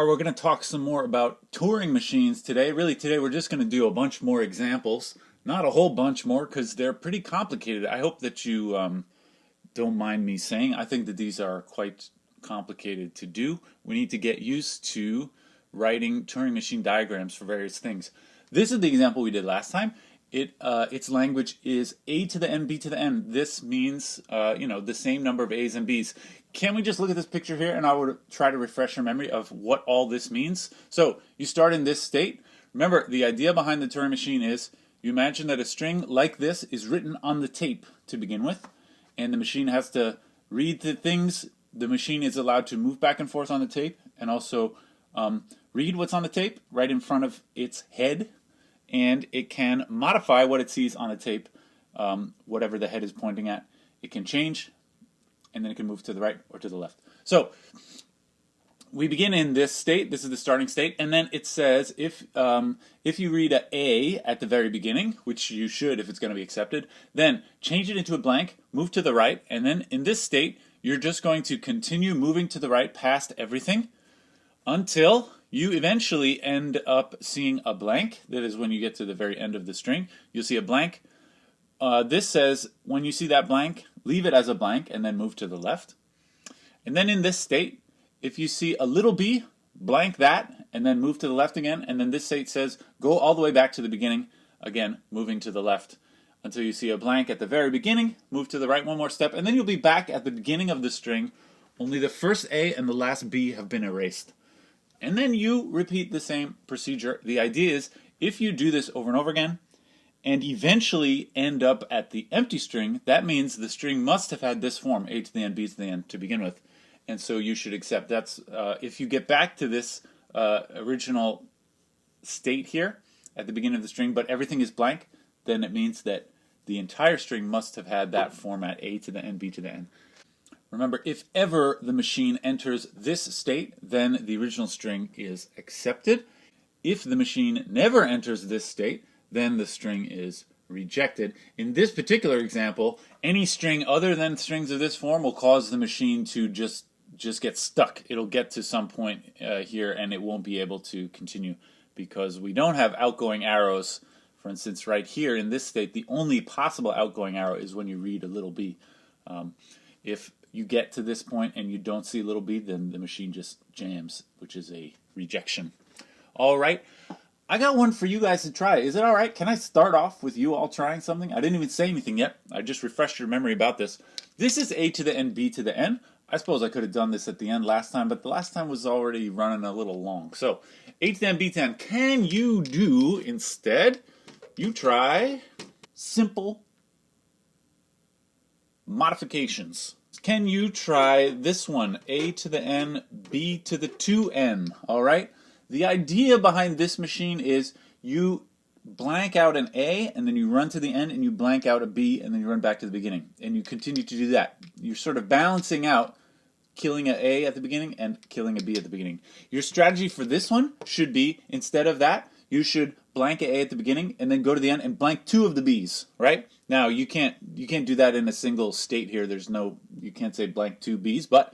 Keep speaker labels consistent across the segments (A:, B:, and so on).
A: We're going to talk some more about Turing machines today. Really, today we're just going to do a bunch more examples. Not a whole bunch more because they're pretty complicated. I hope that you don't mind me saying. I think that these are quite complicated to do. We need to get used to writing Turing machine diagrams for various things. This is the example we did last time. Its language is a to the n, b to the n. This means the same number of a's and b's. Can we just look at this picture here and I would try to refresh your memory of what all this means? So you start in this state. Remember, the idea behind the Turing machine is you imagine that a string like this is written on the tape to begin with, and the machine has to read the things. The machine is allowed to move back and forth on the tape and also read what's on the tape right in front of its head, and it can modify what it sees on the tape, whatever the head is pointing at. It can change, and then it can move to the right or to the left. So we begin in this state. This is the starting state, and then it says if you read a at the very beginning, which you should if it's going to be accepted, then change it into a blank, move to the right, and then in this state you're just going to continue moving to the right past everything until you eventually end up seeing a blank. That is when you get to the very end of the string. You'll see a blank. This says when you see that blank, leave it as a blank and then move to the left. And then in this state, if you see a little b, blank that and then move to the left again. And then this state says go all the way back to the beginning, again moving to the left until you see a blank at the very beginning, move to the right one more step, and then you'll be back at the beginning of the string, only the first a and the last b have been erased. And then you repeat the same procedure. The idea is if you do this over and over again and eventually end up at the empty string, that means the string must have had this form, a to the n, b to the n, to begin with. And so you should accept that's, if you get back to this original state here at the beginning of the string, but everything is blank, then it means that the entire string must have had that format, a to the n, b to the n. Remember, if ever the machine enters this state, then the original string is accepted. If the machine never enters this state, then the string is rejected. In this particular example, any string other than strings of this form will cause the machine to just get stuck. It'll get to some point here and it won't be able to continue because we don't have outgoing arrows. For instance, right here in this state, the only possible outgoing arrow is when you read a little b. If you get to this point and you don't see little b, then the machine just jams, which is a rejection. All right, I got one for you guys to try. Is it all right? Can I start off with you all trying something? I didn't even say anything yet. I just refreshed your memory about this. This is a to the n, b to the n. I suppose I could have done this at the end last time, but the last time was already running a little long. So a to the n, b to the n. Can you do instead? You try simple modifications. Can you try this one, a to the n, b to the 2n, all right? The idea behind this machine is you blank out an a, and then you run to the end, and you blank out a b, and then you run back to the beginning. And you continue to do that. You're sort of balancing out killing an a at the beginning and killing a b at the beginning. Your strategy for this one should be, instead of that, you should blank a at the beginning, and then go to the end and blank 2 of the b's, right? Now, you can't do that in a single state here. You can't say blank 2 b's, but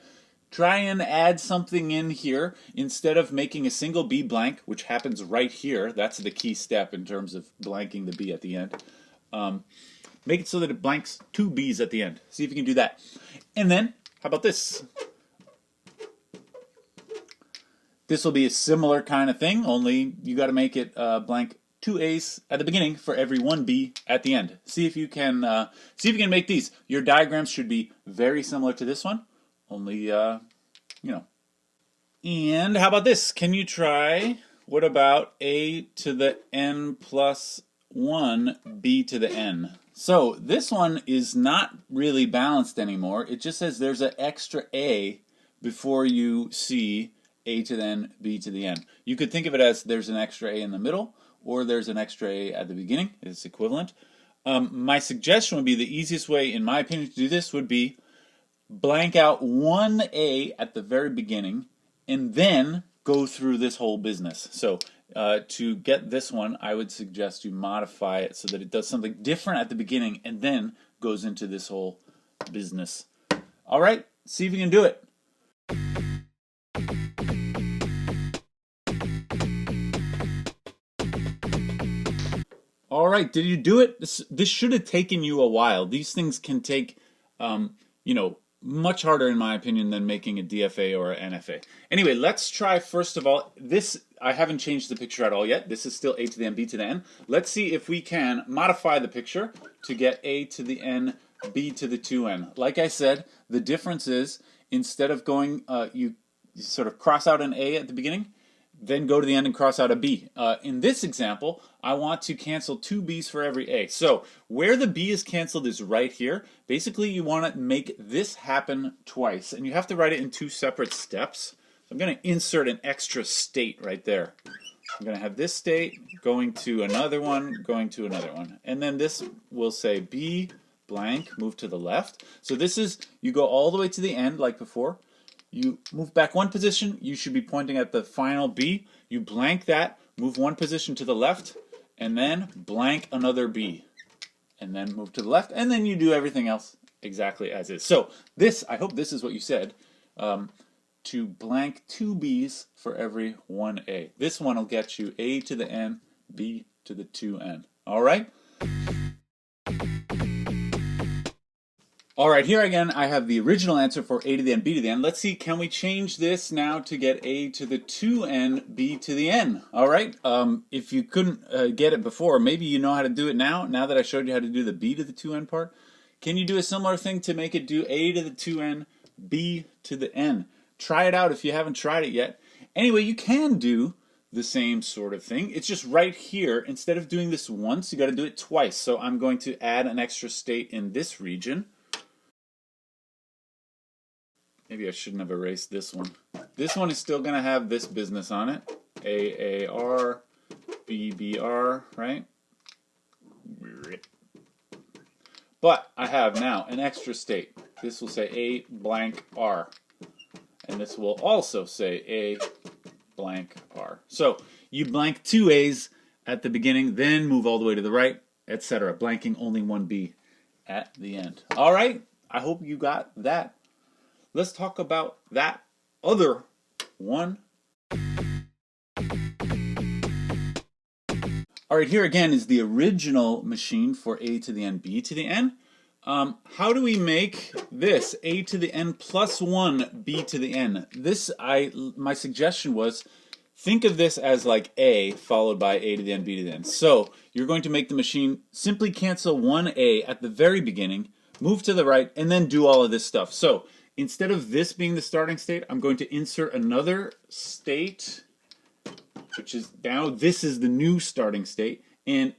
A: try and add something in here instead of making a single b blank, which happens right here. That's the key step in terms of blanking the b at the end. Make it so that it blanks 2 b's at the end. See if you can do that. And then, how about this? This will be a similar kind of thing, only you got to make it blank 2 a's at the beginning for every 1 b at the end. See if you can make these. Your diagrams should be very similar to this one, only And how about this? Can you try? What about a to the n plus 1 b to the n? So this one is not really balanced anymore. It just says there's an extra a before you see a to the n, b to the n. You could think of it as there's an extra a in the middle, or there's an extra a at the beginning. It's equivalent. My suggestion would be the easiest way, in my opinion, to do this would be blank out 1 a at the very beginning, and then go through this whole business. So to get this one, I would suggest you modify it so that it does something different at the beginning and then goes into this whole business. All right, see if you can do it. All right, did you do it? This should have taken you a while. These things can take, you know, much harder in my opinion than making a DFA or an NFA. Anyway, let's try first of all, this, I haven't changed the picture at all yet. This is still a to the n, b to the n. Let's see if we can modify the picture to get a to the n, b to the 2n. Like I said, the difference is instead of going, you sort of cross out an a at the beginning, then go to the end and cross out a b. In this example, I want to cancel two b's for every a. So where the b is canceled is right here. Basically, you want to make this happen twice, and you have to write it in two separate steps. So I'm going to insert an extra state right there. I'm going to have this state going to another one, going to another one. And then this will say b blank, move to the left. So this is, you go all the way to the end like before. You move back one position, you should be pointing at the final B. You blank that, move one position to the left, and then blank another B. And then move to the left, and then you do everything else exactly as is. So this, I hope this is what you said, to blank two B's for every one A. This one will get you A to the N, B to the 2N. All right? All right, here again, I have the original answer for a to the n, b to the n. Let's see, can we change this now to get a to the 2n, b to the n? All right, if you couldn't get it before, maybe you know how to do it now that I showed you how to do the b to the 2n part. Can you do a similar thing to make it do a to the 2n, b to the n? Try it out if you haven't tried it yet. Anyway, you can do the same sort of thing. It's just right here. Instead of doing this once, you got to do it twice. So I'm going to add an extra state in this region. Maybe I shouldn't have erased this one. This one is still going to have this business on it. AAR, BBR, right? But I have now an extra state. This will say A blank R. And this will also say A blank R. So you blank two A's at the beginning, then move all the way to the right, etc. Blanking only one B at the end. All right, I hope you got that. Let's talk about that other one. All right, here again is the original machine for a to the n, b to the n. How do we make this a to the n plus 1, b to the n? My suggestion was, think of this as like a followed by a to the n, b to the n. So you're going to make the machine simply cancel one a at the very beginning, move to the right, and then do all of this stuff. So instead of this being the starting state, I'm going to insert another state, which is now this is the new starting state. And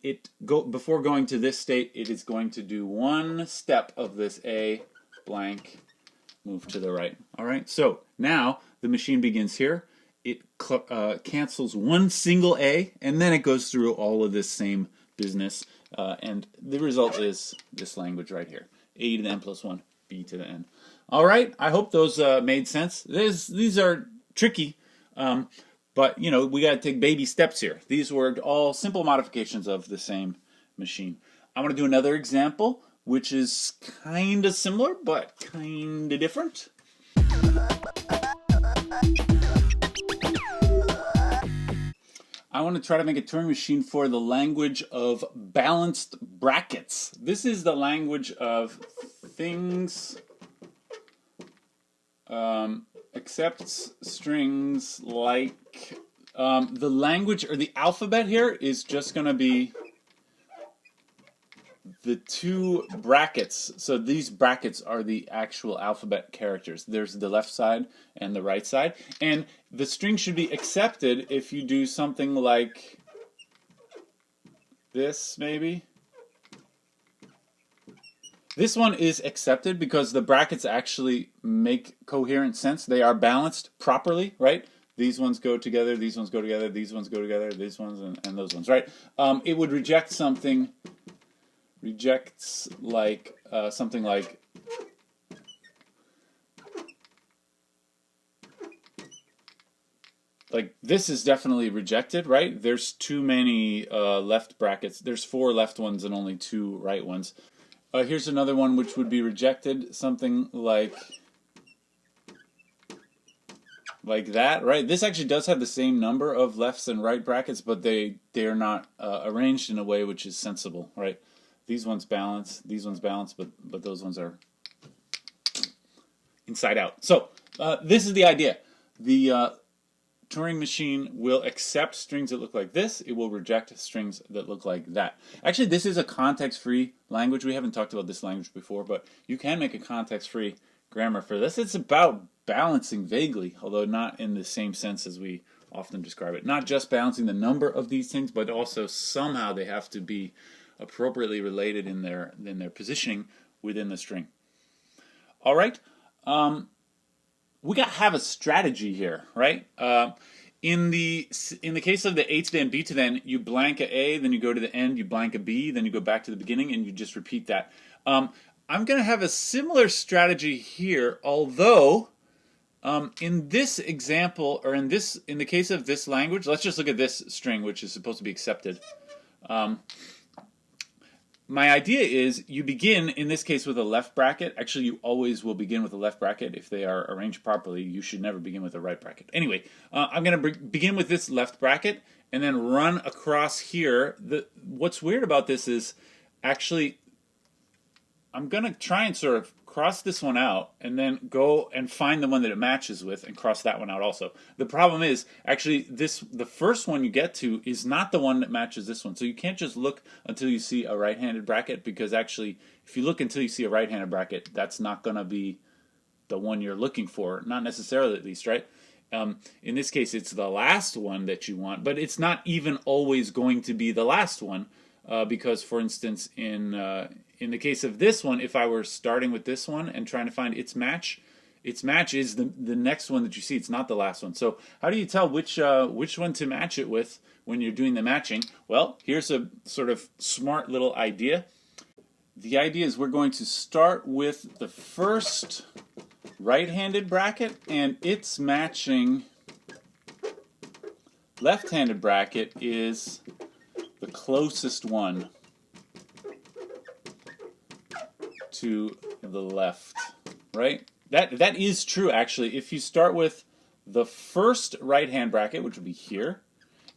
A: before going to this state, it is going to do one step of this A blank, move to the right. All right, so now the machine begins here. It cancels one single A, and then it goes through all of this same business. And the result is this language right here, A to the n plus 1, B to the n. All right, I hope those made sense. These are tricky, but you know, we got to take baby steps here. These were all simple modifications of the same machine. I want to do another example, which is kind of similar, but kind of different. I want to try to make a Turing machine for the language of balanced brackets. This is the language of things, accepts strings like, the language or the alphabet here is just going to be the two brackets. So these brackets are the actual alphabet characters. There's the left side and the right side. And the string should be accepted if you do something like this, maybe. This one is accepted because the brackets actually make coherent sense. They are balanced properly, right? These ones go together, these ones go together, these ones go together, these ones and those ones, right? It would reject something, rejects like something like this is definitely rejected, right? There's too many left brackets. There's 4 left ones and only 2 right ones. Here's another one which would be rejected, something like like that, right? This actually does have the same number of lefts and right brackets, but they are not arranged in a way which is sensible, right? These ones balance, but those ones are inside out. So this is the idea. The Turing machine will accept strings that look like this. It will reject strings that look like that. Actually, this is a context-free language. We haven't talked about this language before, but you can make a context-free grammar for this. It's about balancing vaguely, although not in the same sense as we often describe it. Not just balancing the number of these things, but also somehow they have to be appropriately related in their positioning within the string. All right. We got to have a strategy here, right? In the case of the A to the N, B to the N, you blank a A, then you go to the end, you blank a B, then you go back to the beginning, and you just repeat that. I'm going to have a similar strategy here, although in this example, or in the case of this language, let's just look at this string, which is supposed to be accepted. My idea is you begin, in this case, with a left bracket. Actually, you always will begin with a left bracket. If they are arranged properly, you should never begin with a right bracket. Anyway, I'm going to begin with this left bracket and then run across here. What's weird about this is actually I'm going to try and sort of cross this one out and then go and find the one that it matches with and cross that one out also. The problem is actually the first one you get to is not the one that matches this one. So you can't just look until you see a right-handed bracket, because actually if you look until you see a right-handed bracket, that's not going to be the one you're looking for, not necessarily at least, right? In this case, it's the last one that you want, but it's not even always going to be the last one, because, for instance, in the case of this one, if I were starting with this one and trying to find its match is the next one that you see. It's not the last one. So how do you tell which one to match it with when you're doing the matching? Well, here's a sort of smart little idea. The idea is we're going to start with the first right-handed bracket, and its matching left-handed bracket is the closest one to the left, right? That is true, actually. If you start with the first right-hand bracket, which would be here,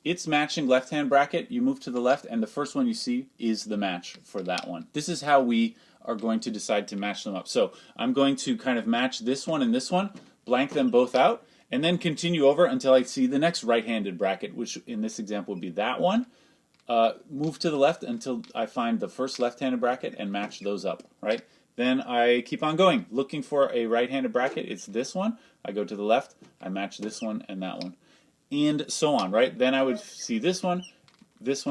A: its matching left-hand bracket, you move to the left, and the first one you see is the match for that one. This is how we are going to decide to match them up. So I'm going to kind of match this one and this one, blank them both out, and then continue over until I see the next right-handed bracket, which in this example would be that one. Move to the left until I find the first left-handed bracket and match those up, right? Then I keep on going, looking for a right-handed bracket. It's this one. I go to the left, I match this one and that one, and so on, right? Then I would see this one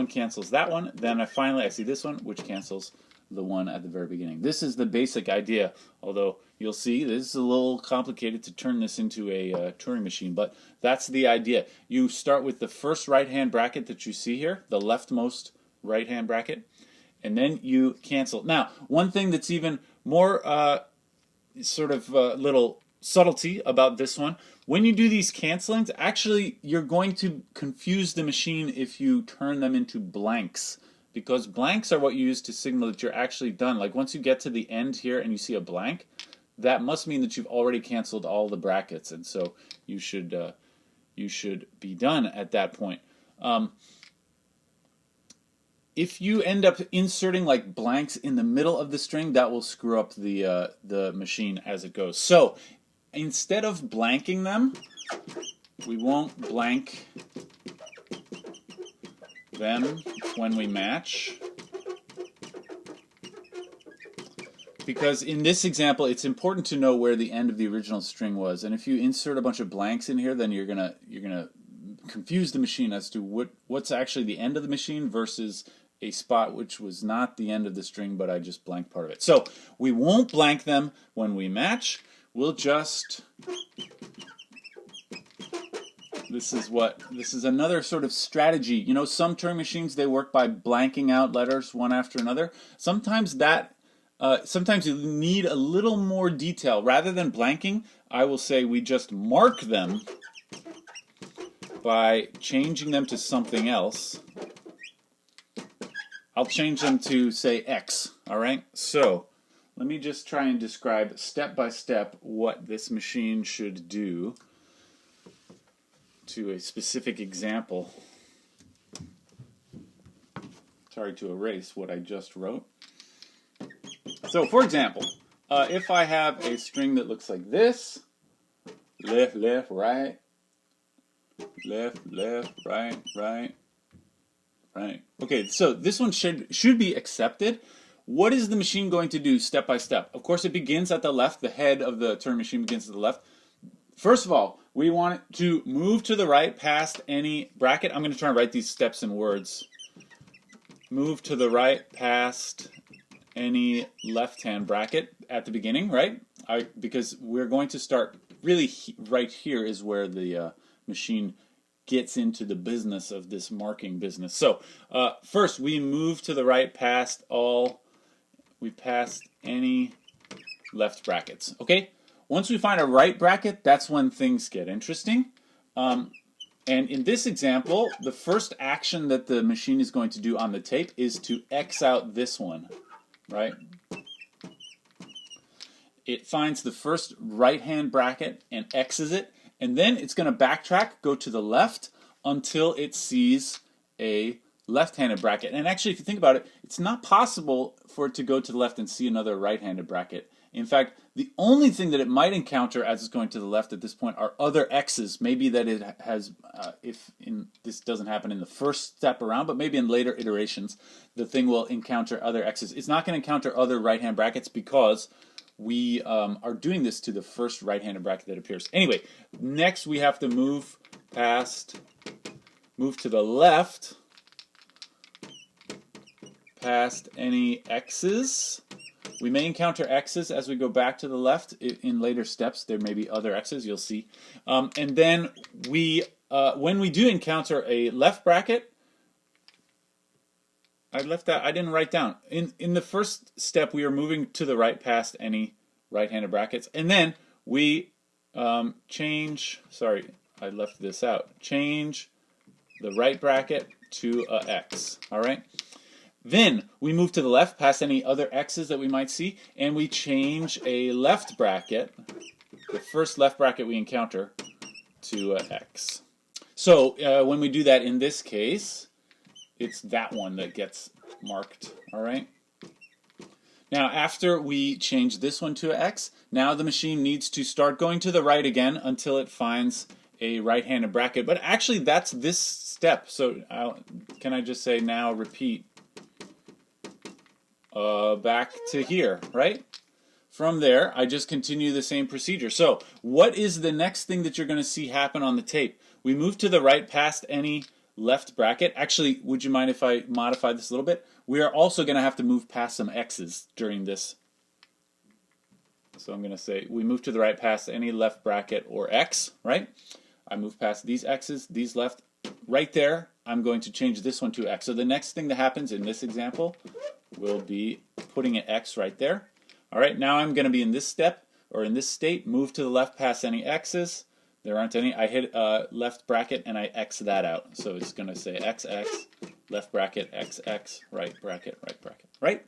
A: cancels that one, then I see this one, which cancels the one at the very beginning. This is the basic idea, although you'll see this is a little complicated to turn this into a Turing machine, but that's the idea. You start with the first right-hand bracket that you see here, the leftmost right-hand bracket, and then you cancel. Now, one thing that's even more little subtlety about this one, when you do these cancelings, actually you're going to confuse the machine if you turn them into blanks, because blanks are what you use to signal that you're actually done. Like once you get to the end here and you see a blank, that must mean that you've already canceled all the brackets, and so you should be done at that point. If you end up inserting like blanks in the middle of the string, that will screw up the machine as it goes. So instead of blanking them, we won't blank them when we match, because in this example it's important to know where the end of the original string was, and if you insert a bunch of blanks in here, then you're gonna confuse the machine as to what's actually the end of the machine versus a spot which was not the end of the string, but I just blanked part of it. So we won't blank them when we match. We'll just, this is another sort of strategy. You know, some Turing machines, they work by blanking out letters one after another. Sometimes you need a little more detail. Rather than blanking, I will say we just mark them by changing them to something else. I'll change them to, say, X, all right? So let me just try and describe step by step what this machine should do. to a specific example. Sorry to erase what I just wrote. So, for example, if I have a string that looks like this, left, left, right, left, left, right, right, right. Okay, so this one should be accepted. What is the machine going to do step by step? Of course, it begins at the left. The head of the Turing machine begins at the left. First of all, we want it to move to the right past any bracket. I'm going to try and write these steps in words. Move to the right past any left-hand bracket at the beginning, right? Because we're going to start really right here is where the machine gets into the business of this marking business. So first we move to the right past any left brackets. Okay, once we find a right bracket, that's when things get interesting. And in this example, the first action that the machine is going to do on the tape is to X out this one, right? It finds the first right-hand bracket and X's it, and then it's going to backtrack, go to the left until it sees a left-handed bracket. And actually, if you think about it, it's not possible for it to go to the left and see another right-handed bracket. In fact, the only thing that it might encounter as it's going to the left at this point are other X's. Maybe that it has, this doesn't happen in the first step around, but maybe in later iterations, the thing will encounter other X's. It's not going to encounter other right-hand brackets because we are doing this to the first right-handed bracket that appears. Anyway, next we have to move to the left past any X's. We may encounter X's as we go back to the left in later steps. There may be other X's, you'll see. And then when we do encounter a left bracket, I didn't write down. In the first step, we are moving to the right past any right-handed brackets. And then we change the right bracket to a X, all right? Then we move to the left past any other X's that we might see, and we change a left bracket, the first left bracket we encounter, to X. So when we do that in this case, it's that one that gets marked, all right? Now after we change this one to X, now the machine needs to start going to the right again until it finds a right-handed bracket. But actually that's this step, so can I just say now repeat? Back to here, right? From there, I just continue the same procedure. So, what is the next thing that you're going to see happen on the tape? We move to the right past any left bracket. Actually, would you mind if I modify this a little bit? We are also going to have to move past some X's during this. So I'm going to say we move to the right past any left bracket or X, right? I move past these X's, these left. Right there, I'm going to change this one to X. So the next thing that happens in this example will be putting an X right there. All right, now I'm going to be in this step, or in this state, move to the left past any X's. There aren't any. I hit left bracket and I X that out. So it's going to say XX, left bracket, XX, right bracket, right?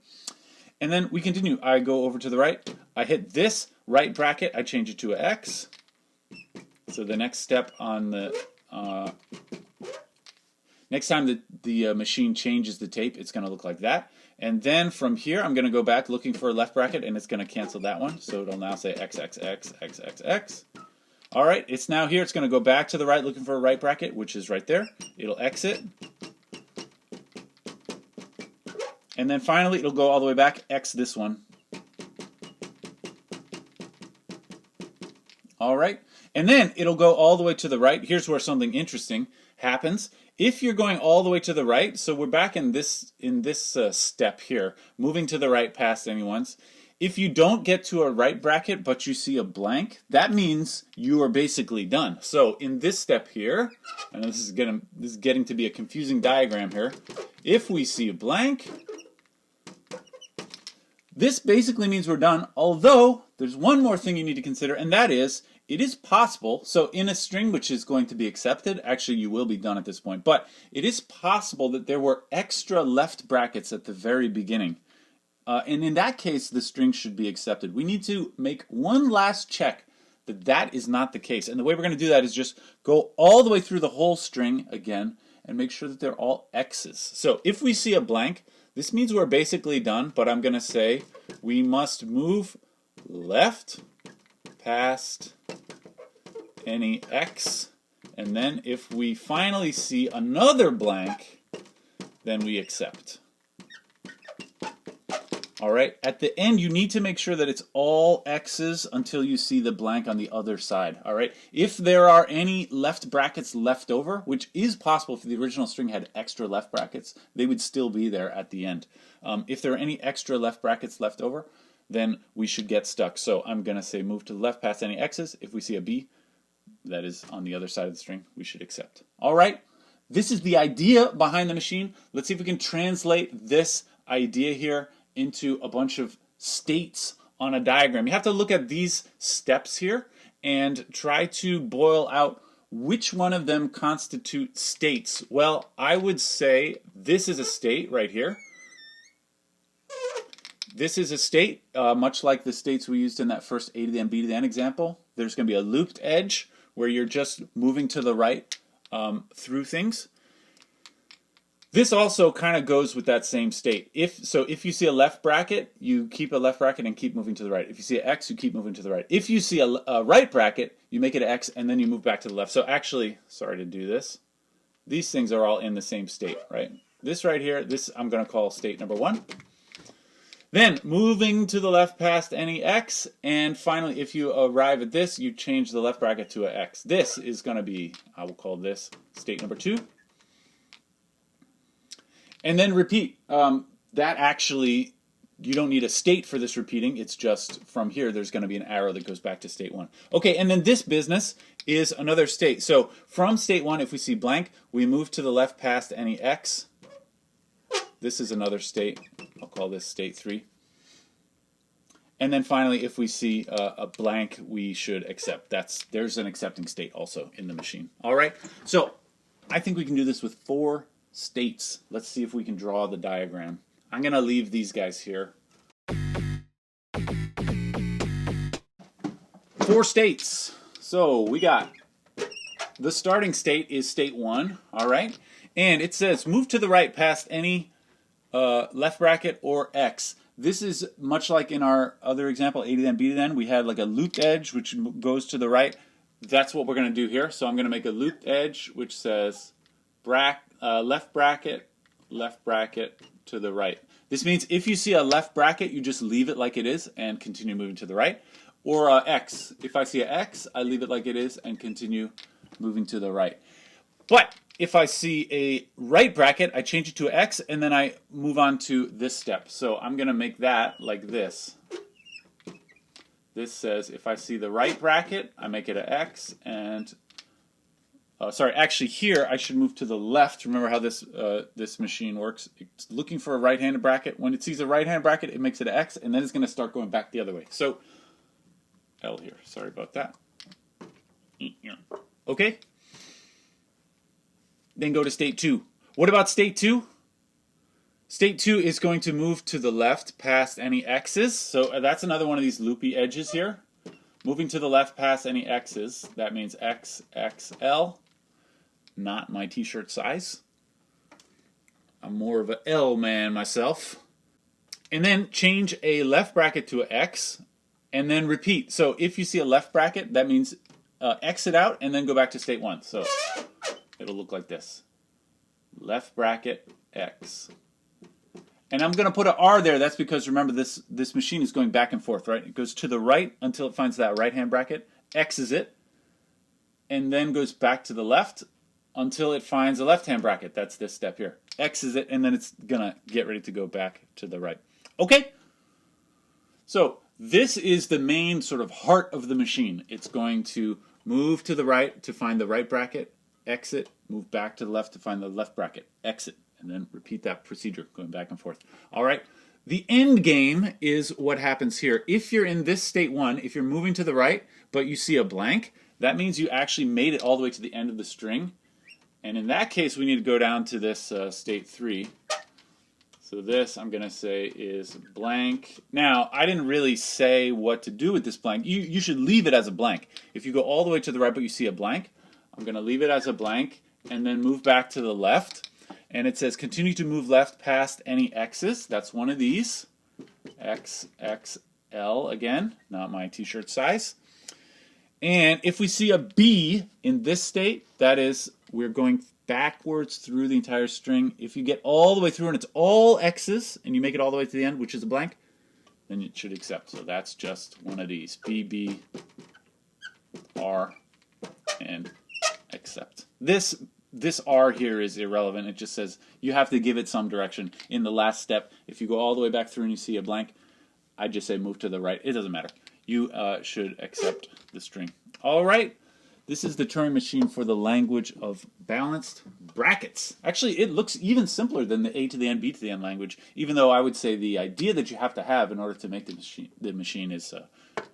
A: And then we continue. I go over to the right. I hit this right bracket. I change it to an X. So the next step on the... next time the machine changes the tape, it's going to look like that. And then from here, I'm going to go back looking for a left bracket, and it's going to cancel that one. So it'll now say XXX, XXX. All right, it's now here. It's going to go back to the right looking for a right bracket, which is right there. It'll exit. And then finally, it'll go all the way back, X this one. All right. And then it'll go all the way to the right. Here's where something interesting happens. If you're going all the way to the right, so we're back in this step here, moving to the right past anyone's. If you don't get to a right bracket but you see a blank, that means you are basically done. So in this step here, and this is getting to be a confusing diagram here. If we see a blank, this basically means we're done, although there's one more thing you need to consider, and that is it is possible, so in a string which is going to be accepted, actually you will be done at this point, but it is possible that there were extra left brackets at the very beginning. And in that case, the string should be accepted. We need to make one last check that that is not the case. And the way we're going to do that is just go all the way through the whole string again and make sure that they're all X's. So if we see a blank, this means we're basically done, but I'm going to say we must move left past any X, and then if we finally see another blank, then we accept. All right, at the end you need to make sure that it's all X's until you see the blank on the other side. All right, if there are any left brackets left over, which is possible if the original string had extra left brackets, they would still be there at the end. If there are any extra left brackets left over, then we should get stuck. So I'm going to say move to the left past any X's. If we see a B that is on the other side of the string, we should accept. All right, this is the idea behind the machine. Let's see if we can translate this idea here into a bunch of states on a diagram. You have to look at these steps here and try to boil out which one of them constitute states. Well, I would say this is a state right here. This is a state, much like the states we used in that first A to the N, B to the N example. There's going to be a looped edge where you're just moving to the right through things. This also kind of goes with that same state. If you see a left bracket, you keep a left bracket and keep moving to the right. If you see an X, you keep moving to the right. If you see a right bracket, you make it an X and then you move back to the left. So actually, sorry to do this, these things are all in the same state, right? This right here, this I'm going to call state number 1. Then moving to the left past any X, and finally if you arrive at this, you change the left bracket to an X. This is going to be, I will call this state number 2. And then repeat. That actually, you don't need a state for this repeating. It's just from here, there's going to be an arrow that goes back to state 1. Okay, and then this business is another state. So from state 1, if we see blank, we move to the left past any X. This is another state. I'll call this state 3. And then finally, if we see a blank, we should accept. There's an accepting state also in the machine. All right, so I think we can do this with 4 states. Let's see if we can draw the diagram. I'm going to leave these guys here. 4 states. So we got the starting state is state 1, all right? And it says move to the right past any left bracket or X. This is much like in our other example, A to the N, B to the N. We had like a looped edge which goes to the right. That's what we're going to do here. So I'm going to make a looped edge which says left bracket to the right. This means if you see a left bracket, you just leave it like it is and continue moving to the right. Or X. If I see an X, I leave it like it is and continue moving to the right. But if I see a right bracket, I change it to an X and then I move on to this step. So I'm going to make that like this. This says if I see the right bracket, I make it an X and sorry, actually here I should move to the left. Remember how this machine works. It's looking for a right-handed bracket. When it sees a right-handed bracket, it makes it an X, and then it's going to start going back the other way. So L here. Sorry about that. Okay. Then go to state 2. What about state 2? State 2 is going to move to the left past any X's. So that's another one of these loopy edges here. Moving to the left past any X's. That means XXL. Not my t-shirt size. I'm more of an L man myself. And then change a left bracket to an X and then repeat. So if you see a left bracket, that means exit out and then go back to state 1. So it'll look like this. Left bracket, X. And I'm going to put an R there. That's because, remember, this machine is going back and forth, right? It goes to the right until it finds that right-hand bracket, X's it, and then goes back to the left until it finds a left-hand bracket. That's this step here. X's it, and then it's going to get ready to go back to the right. Okay? So this is the main sort of heart of the machine. It's going to move to the right to find the right bracket, exit, move back to the left to find the left bracket, exit, and then repeat that procedure going back and forth. All right? The end game is what happens here. If you're in this state 1, if you're moving to the right, but you see a blank, that means you actually made it all the way to the end of the string. And in that case, we need to go down to this state 3. So this, I'm going to say, is blank. Now, I didn't really say what to do with this blank. You should leave it as a blank. If you go all the way to the right but you see a blank, I'm going to leave it as a blank and then move back to the left. And it says continue to move left past any X's. That's one of these. XXL again, not my t-shirt size. And if we see a B in this state, that is, we're going backwards through the entire string. If you get all the way through and it's all X's and you make it all the way to the end, which is a blank, then it should accept. So that's just one of these. B, B, R, and accept. This R here is irrelevant. It just says you have to give it some direction in the last step. If you go all the way back through and you see a blank, I just say move to the right. It doesn't matter. You should accept the string. All right. This is the Turing machine for the language of balanced brackets. Actually, it looks even simpler than the A to the N, B to the N language, even though I would say the idea that you have to have in order to make the machine is a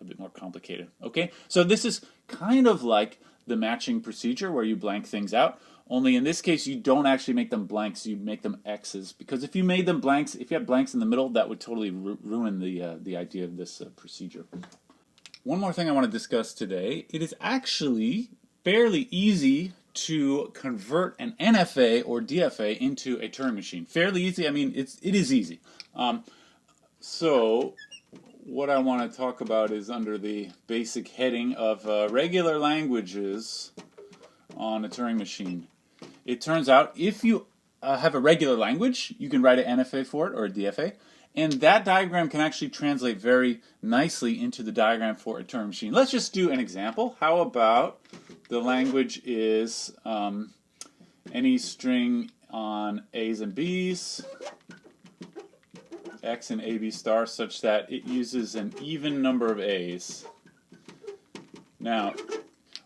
A: bit more complicated. Okay, so this is kind of like the matching procedure where you blank things out, only in this case you don't actually make them blanks, you make them X's, because if you made them blanks, if you had blanks in the middle, that would totally ruin the idea of this procedure. One more thing I want to discuss today. It is actually fairly easy to convert an NFA or DFA into a Turing machine. Fairly easy. I mean, it is easy. So what I want to talk about is under the basic heading of regular languages on a Turing machine. It turns out if you have a regular language, you can write an NFA for it or a DFA. And that diagram can actually translate very nicely into the diagram for a Turing machine. Let's just do an example. How about the language is any string on A's and B's, X and AB star, such that it uses an even number of A's. Now,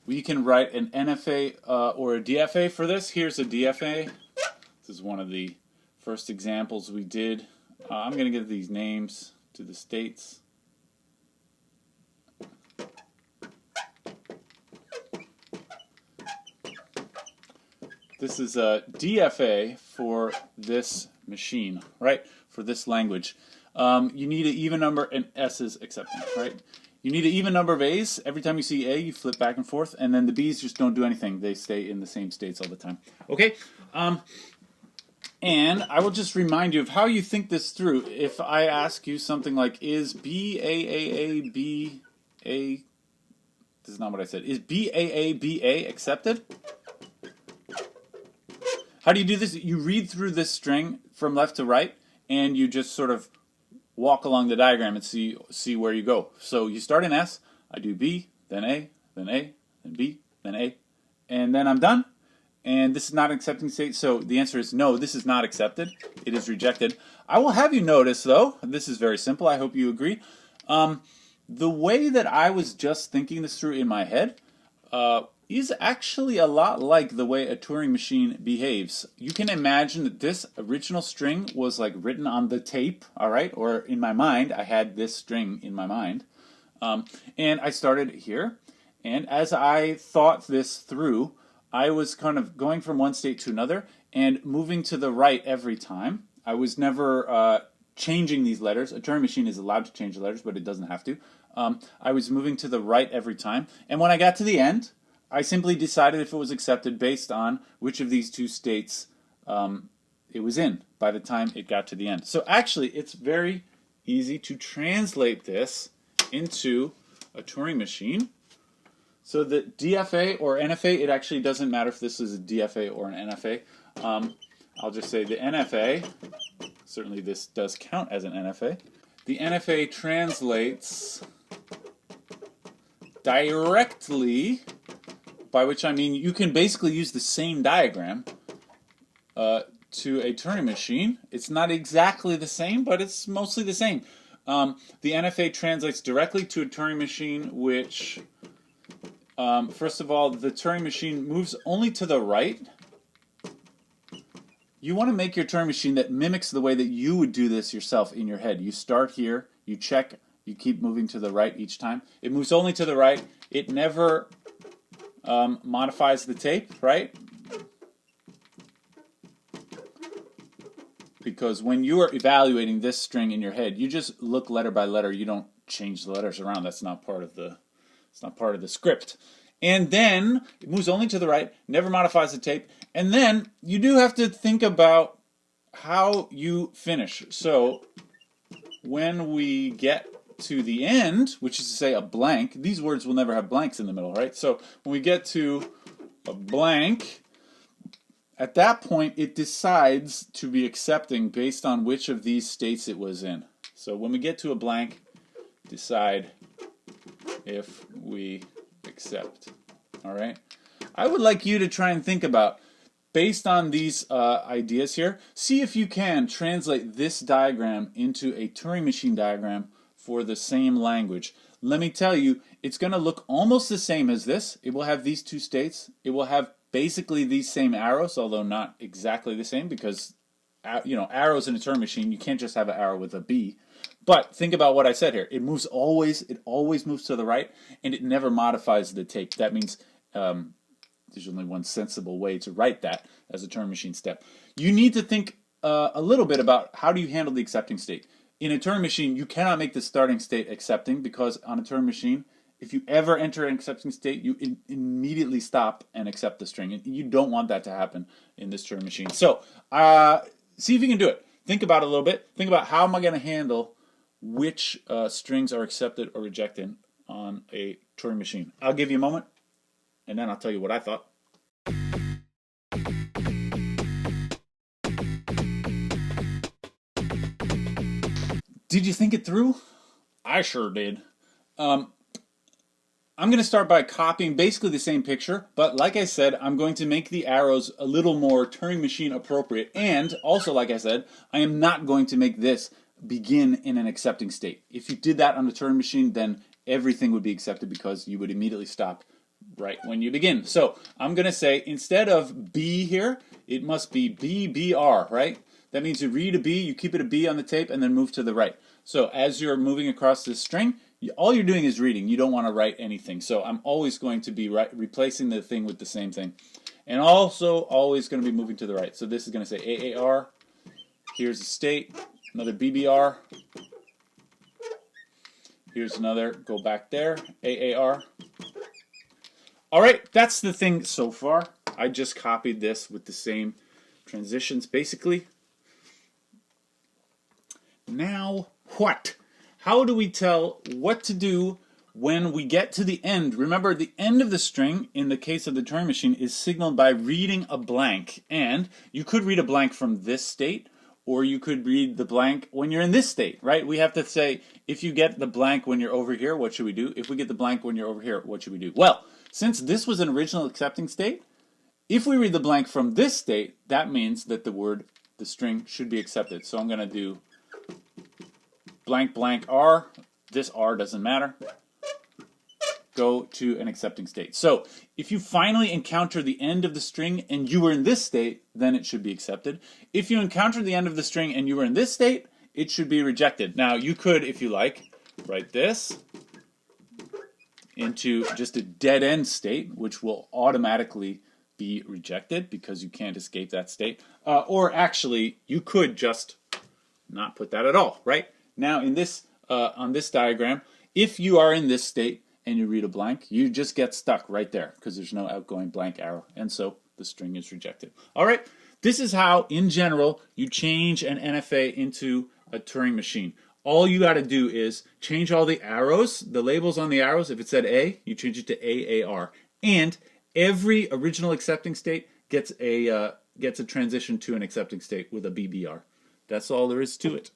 A: we can write an NFA or a DFA for this. Here's a DFA. This is one of the first examples we did. I'm going to give these names to the states. This is a DFA for this machine, right? For this language. You need an even number, and S is accepting, right? You need an even number of A's. Every time you see A, you flip back and forth, and then the B's just don't do anything. They stay in the same states all the time. Okay? And I will just remind you of how you think this through. If I ask you something like, is BAAABA, this is not what I said, is BAABA accepted? How do you do this? You read through this string from left to right, and you just sort of walk along the diagram and see where you go. So you start in S, I do B, then A, then A, then B, then A, and then I'm done. And this is not an accepting state, so the answer is no, this is not accepted. It is rejected. I will have you notice, though, this is very simple, I hope you agree. The way that I was just thinking this through in my head is actually a lot like the way a Turing machine behaves. You can imagine that this original string was like written on the tape, all right? Or in my mind, I had this string in my mind. And I started here, and as I thought this through, I was kind of going from one state to another and moving to the right every time. I was never changing these letters. A Turing machine is allowed to change the letters, but it doesn't have to. I was moving to the right every time. And when I got to the end, I simply decided if it was accepted based on which of these two states it was in by the time it got to the end. So actually, it's very easy to translate this into a Turing machine. So the DFA or NFA, it actually doesn't matter if this is a DFA or an NFA. I'll just say the NFA, certainly this does count as an NFA. The NFA translates directly, by which I mean you can basically use the same diagram to a Turing machine. It's not exactly the same, but it's mostly the same. The NFA translates directly to a Turing machine, which... first of all, the Turing machine moves only to the right. You want to make your Turing machine that mimics the way that you would do this yourself in your head. You start here, you check, you keep moving to the right each time. It moves only to the right. It never modifies the tape, right? because when you are evaluating this string in your head, you just look letter by letter. You don't change the letters around. That's not part of the script. And then it moves only to the right, never modifies the tape. And then you do have to think about how you finish. So when we get to the end, which is to say a blank, these words will never have blanks in the middle, right? So when we get to a blank, at that point it decides to be accepting based on which of these states it was in. So when we get to a blank, decide if we accept. All right? I would like you to try and think about, based on these ideas here, see if you can translate this diagram into a Turing machine diagram for the same language. Let me tell you, it's going to look almost the same as this. It will have these two states. It will have basically these same arrows, although not exactly the same, because arrows in a Turing machine, you can't just have an arrow with a B. But think about what I said here. It always moves to the right, and it never modifies the tape. That means there's only one sensible way to write that as a Turing machine step. You need to think a little bit about how do you handle the accepting state. In a Turing machine, you cannot make the starting state accepting, because on a Turing machine, if you ever enter an accepting state, you immediately stop and accept the string. And you don't want that to happen in this Turing machine. So see if you can do it. Think about it a little bit. Think about how am I going to handle which strings are accepted or rejected on a Turing machine. I'll give you a moment, and then I'll tell you what I thought. Did you think it through? I sure did. I'm going to start by copying basically the same picture, but like I said, I'm going to make the arrows a little more Turing machine appropriate, and also, like I said, I am not going to make this begin in an accepting state. If you did that on the Turing machine, then everything would be accepted because you would immediately stop right when you begin. So I'm going to say, instead of B here, it must be BBR, right? That means you read a B, you keep it a B on the tape, and then move to the right. So as you're moving across this string, all you're doing is reading. You don't want to write anything. So I'm always going to be replacing the thing with the same thing. And also always going to be moving to the right. So this is going to say AAR. Here's a state. Another BBR. Here's another. Go back there. AAR. All right, that's the thing so far. I just copied this with the same transitions, basically. Now, what? How do we tell what to do when we get to the end? Remember, the end of the string, in the case of the Turing machine, is signaled by reading a blank. And you could read a blank from this state, or you could read the blank when you're in this state, right? We have to say, if you get the blank when you're over here, what should we do? If we get the blank when you're over here, what should we do? Well, since this was an original accepting state, if we read the blank from this state, that means that the string should be accepted. So I'm going to do blank blank R. This R doesn't matter. Go to an accepting state. So if you finally encounter the end of the string and you were in this state, then it should be accepted. If you encounter the end of the string and you were in this state, it should be rejected. Now you could, if you like, write this into just a dead end state, which will automatically be rejected because you can't escape that state. Or actually, you could just not put that at all, right? Now, in this on this diagram, if you are in this state and you read a blank, you just get stuck right there because there's no outgoing blank arrow, and so the string is rejected. All right, this is how, in general, you change an NFA into a Turing machine. All you got to do is change all the arrows, the labels on the arrows. If it said A, you change it to AAR, and every original accepting state gets a transition to an accepting state with a BBR. That's all there is to it.